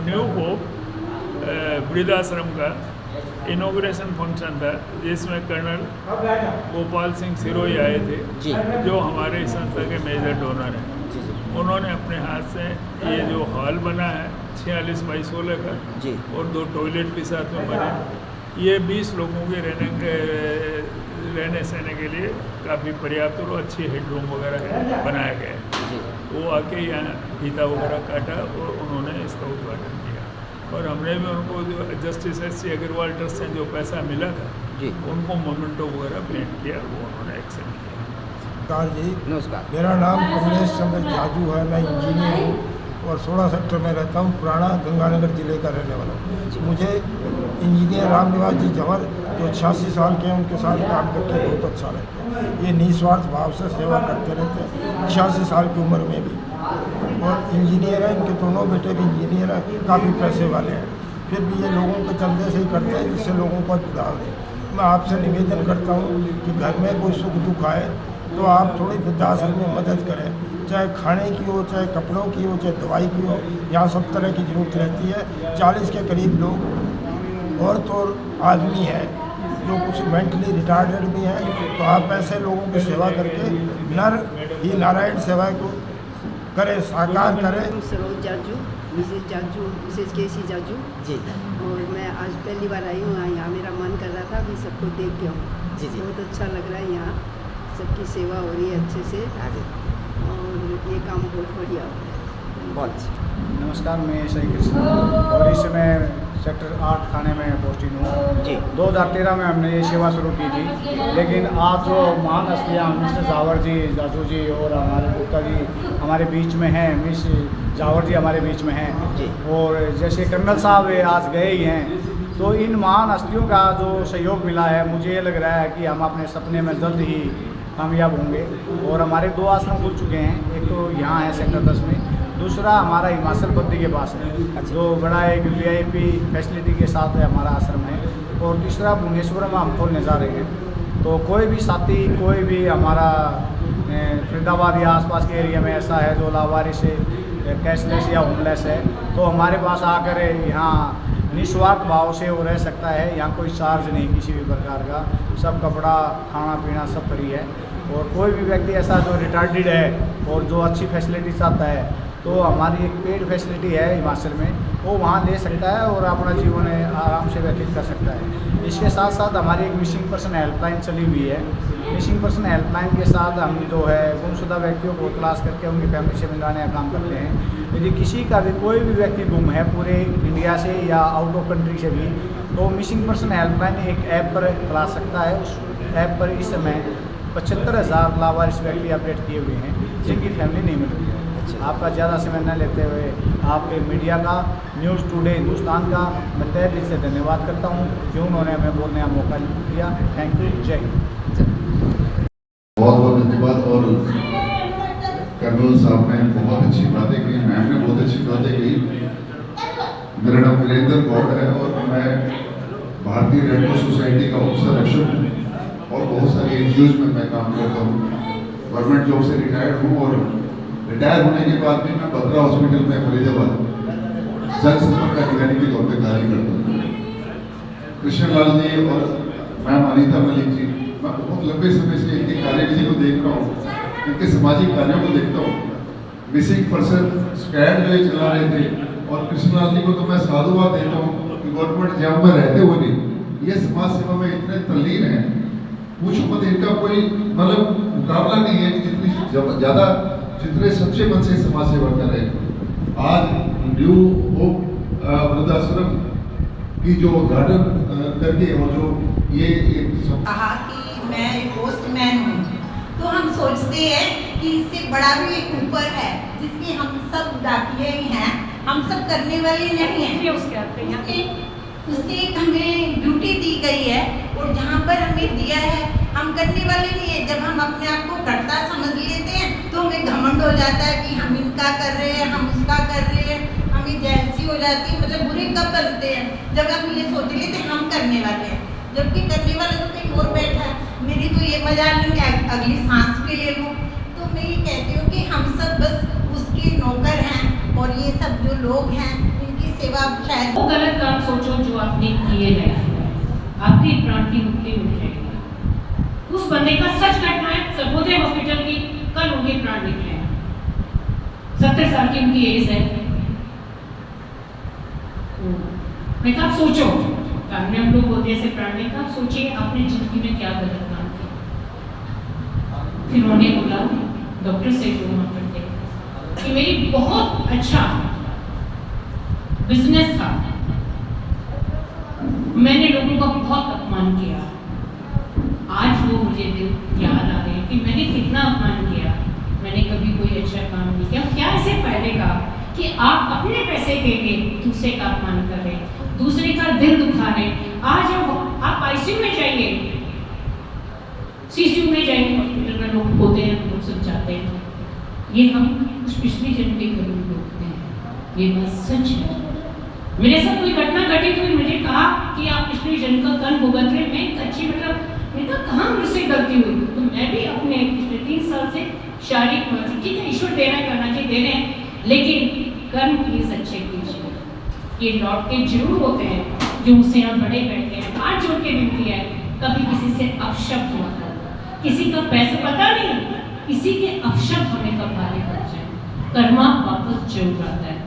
New hope वृद्धाश्रम का inauguration function था, जिसमें कर्नल गोपाल सिंह सिरोही आए थे, जो हमारे संस्था के मेजर डोनर हैं। उन्होंने अपने हाथ से ये जो हॉल बना है 46 बाई 16 का और 2 टॉयलेट भी साथ में बने, ये 20 लोगों के रहने सहने के लिए काफ़ी पर्याप्त और अच्छी हेडरूम वगैरह है बनाया गया है। वो आके यहाँ फीता वगैरह काटा और उन्होंने इसका उद्घाटन किया। और हमने भी उनको जो जस्टिस SC अग्रवाल ट्रस्ट से जो पैसा मिला था उनको मोमेंटो वगैरह भेंट किया, वो उन्होंने एक्सेप्ट किया। नमस्कार जी। नमस्कार। मेरा नाम कमलेश चंद्र जाजू है, मैं इंजीनियर हूँ और 16 सेक्टर में रहता हूँ, पुराना गंगानगर ज़िले का रहने वाला हूँ। मुझे इंजीनियर रामनिवास जी जवर जो 86 साल के हैं उनके साथ काम करके बहुत अच्छा लगता है। ये निस्वार्थ भाव से सेवा करते रहते हैं 86 साल की उम्र में भी, और इंजीनियर हैं, इनके दोनों बेटे भी इंजीनियर हैं, काफ़ी पैसे वाले हैं, फिर भी ये लोगों के चलते से ही करते हैं जिससे लोगों को सुधार दें। मैं आपसे निवेदन करता हूँ कि घर में कोई सुख दुख आए तो आप थोड़ी वृद्धाश्रम में मदद करें, चाहे खाने की हो, चाहे कपड़ों की हो, चाहे दवाई की हो। यहाँ सब तरह की ज़रूरत रहती है। 40 के करीब लोग औरत और आदमी है जो कुछ मेंटली रिटार्डेड भी हैं, तो आप ऐसे लोगों की सेवा करके नर ही नारायण सेवा को करें, साकार करें। सरोज जाजू, मिसेज जाजू, मिसेज केसी जाजू जी। और मैं आज पहली बार आई हूँ यहाँ। मेरा मन कर रहा था अभी सबको देख के आऊँ। जी। बहुत अच्छा लग रहा है, यहाँ सबकी सेवा हो रही है अच्छे से और ये काम बहुत बढ़िया हो रहा है। बहुत अच्छा। नमस्कार, मैं सही कृष्ण और इस समय सेक्टर 8 थाने में पोस्टिंग हूँ जी। 2013 में हमने ये सेवा शुरू की थी, लेकिन आज जो महान हस्तियाँ मिस्टर जावर जी, जाजू जी और हमारे गुप्ता जी हमारे बीच में हैं, मिस जावर जी हमारे बीच में हैं जी। और जैसे कर्नल साहब आज गए ही हैं, तो इन महान हस्तियों का जो सहयोग मिला है, मुझे ये लग रहा है कि हम अपने सपने में जल्द ही कामयाब होंगे। और हमारे 2 आश्रम खुल चुके हैं, एक तो यहाँ है सेक्टर 10 में, दूसरा हमारा हिमाचल बद्दी के पास है जो बड़ा एक VIP फैसिलिटी के साथ है हमारा आश्रम है, और तीसरा भुवनेश्वर में हम खोलने जा रहे हैं। तो कोई भी साथी, कोई भी हमारा फरीदाबाद या आसपास के एरिया में ऐसा है जो लावारिस है, कैशलेस या होमलेस है, तो हमारे पास आकर यहाँ निस्वार्थ भाव से वो रह सकता है। यहाँ कोई चार्ज नहीं किसी भी प्रकार का, सब कपड़ा खाना पीना सब फ्री है। और कोई भी व्यक्ति ऐसा जो रिटार्डेड है और जो अच्छी फैसिलिटी चाहता है, तो हमारी एक पेड फैसिलिटी है हिमाचल में, वो वहाँ ले सकता है और अपना जीवन आराम से व्यतीत कर सकता है। इसके साथ साथ हमारी एक मिसिंग पर्सन हेल्पलाइन चली हुई है। मिसिंग पर्सन हेल्पलाइन के साथ हम जो है गुमशुदा व्यक्तियों को तलाश करके उनकी फैमिली से मिलाने का काम करते हैं। यदि किसी का भी कोई भी व्यक्ति गुम है पूरे इंडिया से या आउट ऑफ कंट्री से भी, तो मिसिंग पर्सन हेल्पलाइन एक ऐप पर तलाश सकता है। उस ऐप पर इस समय 75,000 लावारिस व्यक्ति अपडेट किए हुए हैं जिनकी फैमिली नहीं मिल रही है। आपका ज़्यादा समय न लेते हुए आपके मीडिया का, न्यूज़ टुडे हिंदुस्तान का मैं तहे दिल से धन्यवाद करता हूँ कि उन्होंने हमें बोलने का मौका दिया। Thank you. जय हिंद। बहुत बहुत धन्यवाद। और कर्नल साहब ने बहुत अच्छी बातें की, मैम ने बहुत अच्छी बातें की। मेरा नाम वीरेंद्र गौड़ है और मैं भारतीय रेड क्रॉस सोसाइटी का उप संरक्षक हूँ और बहुत सारे NGOs में मैं काम करता हूँ। गवर्नमेंट जॉब से रिटायर्ड हूँ और रिटायर होने के बाद भी मैं बद्रा हॉस्पिटल में फरीदाबाद जन संपर्क अधिकारी के तौर पर कार्य करता हूँ। कृष्ण लाल जी और मैम अनीता मलिक जी, मैं बहुत लंबे समय से इनके कार्यविधि को देख रहा हूँ, इनके सामाजिक कार्यों को देखता हूँ। मिसिंग पर्सन स्क्वाड जो ये चला रहे थे, और कृष्णलाल जी को तो मैं साधुवाद देता हूँ कि गवर्नमेंट जॉब में रहते हुए भी ये समाज सेवा में इतने तल्लीन हैं, पूछो मत। इनका कोई मतलब मुकाबला नहीं है कि जितनी ज़्यादा जितने सच्चे मन से समाज सेवा कर रहे हैं। आज न्यू होप वृद्धाश्रम की जो उद्घाटन करके और जो ये कहा कि मैं पोस्टमैन हूँ, तो हम सोचते हैं कि इससे बड़ा भी एक ऊपर है जिसकी हम सब डाकिए ही हैं, हम सब करने वाले नहीं हैं। उसकी एक हमें ड्यूटी दी गई है और जहाँ पर हमें दिया है हम करने वाले नहीं है। जब हम अपने आप को कर्ता समझ लेते हैं तो हमें घमंड हो जाता है कि हम इनका कर रहे हैं, हम उसका कर रहे हैं, हमें जैसी हो जाती है। मतलब बुरे कब बनते हैं जब हम ये सोच लेते हैं हम करने वाले हैं, जबकि करने वाला तो कहीं और बैठा है। मेरी तो ये मजाल नहीं कि अगली सांस भी ले लूँ। तो मैं ये कहती हूँ कि हम सब बस उसके नौकर हैं और ये सब जो लोग हैं इनकी सेवा शायद वो गलत काम सोचो जो आपने किए लाइफ में, आपकी प्राण की मुक्ति मिल जाएगी। उस बंदे का सच घटना है, सर्वोदय हॉस्पिटल की, कल उनके प्राण निकले हैं, 70 साल की उनकी एज है। मैं कहा आप सोचो, सामने हम लोग बोलते ऐसे प्राण में, आप सोचिए आपने जिंदगी में क्या गलत काम किया। फिर उन्होंने बोला डॉक्टर से जो वहाँ पर थे कि मेरी बहुत अच्छा बिजनेस था, मैंने लोगों का बहुत अपमान किया। आज वो मुझे दिन याद आ रहे हैं कि मैंने कितना अपमान किया, मैंने कभी कोई अच्छा काम नहीं किया। क्या ऐसे फायदे का कि आप अपने पैसे के लिए दूसरे का अपमान कर रहे, दूसरे का दिल दुखा रहे। आज आप आईसीयू में जाइए, सीसीयू में जाइए, हॉस्पिटल में लोग होते हैं, लोग सब जाते हैं, ये हम उस पिछले जन्म के कर्म भोगते हैं। ये बात सच है। मेरे साथ कोई घटना घटित हुई, मुझे कहा कि आप पिछले जन्म का कर्म भुगत रहे। मैं एक अच्छी मैंने कहा कहाँ मुझसे गलती हुई, तो मैं भी अपने पिछले 3 साल से शारीरिक मानसिक, ठीक है ईश्वर दे रहा है, करना चाहिए, दे रहे हैं, लेकिन कर्म प्लीज अच्छे कीजिए। ये लौट के जरूर होते हैं जो मुझसे यहाँ बड़े बैठे हैं। हाथ जोड़ के विनती है, कभी किसी से अपशब्द मत करो, किसी का पैसा पता नहीं, किसी के अपशब्द हमें कब भारी पड़ जाए, कर्मा वापस जरूर आता है।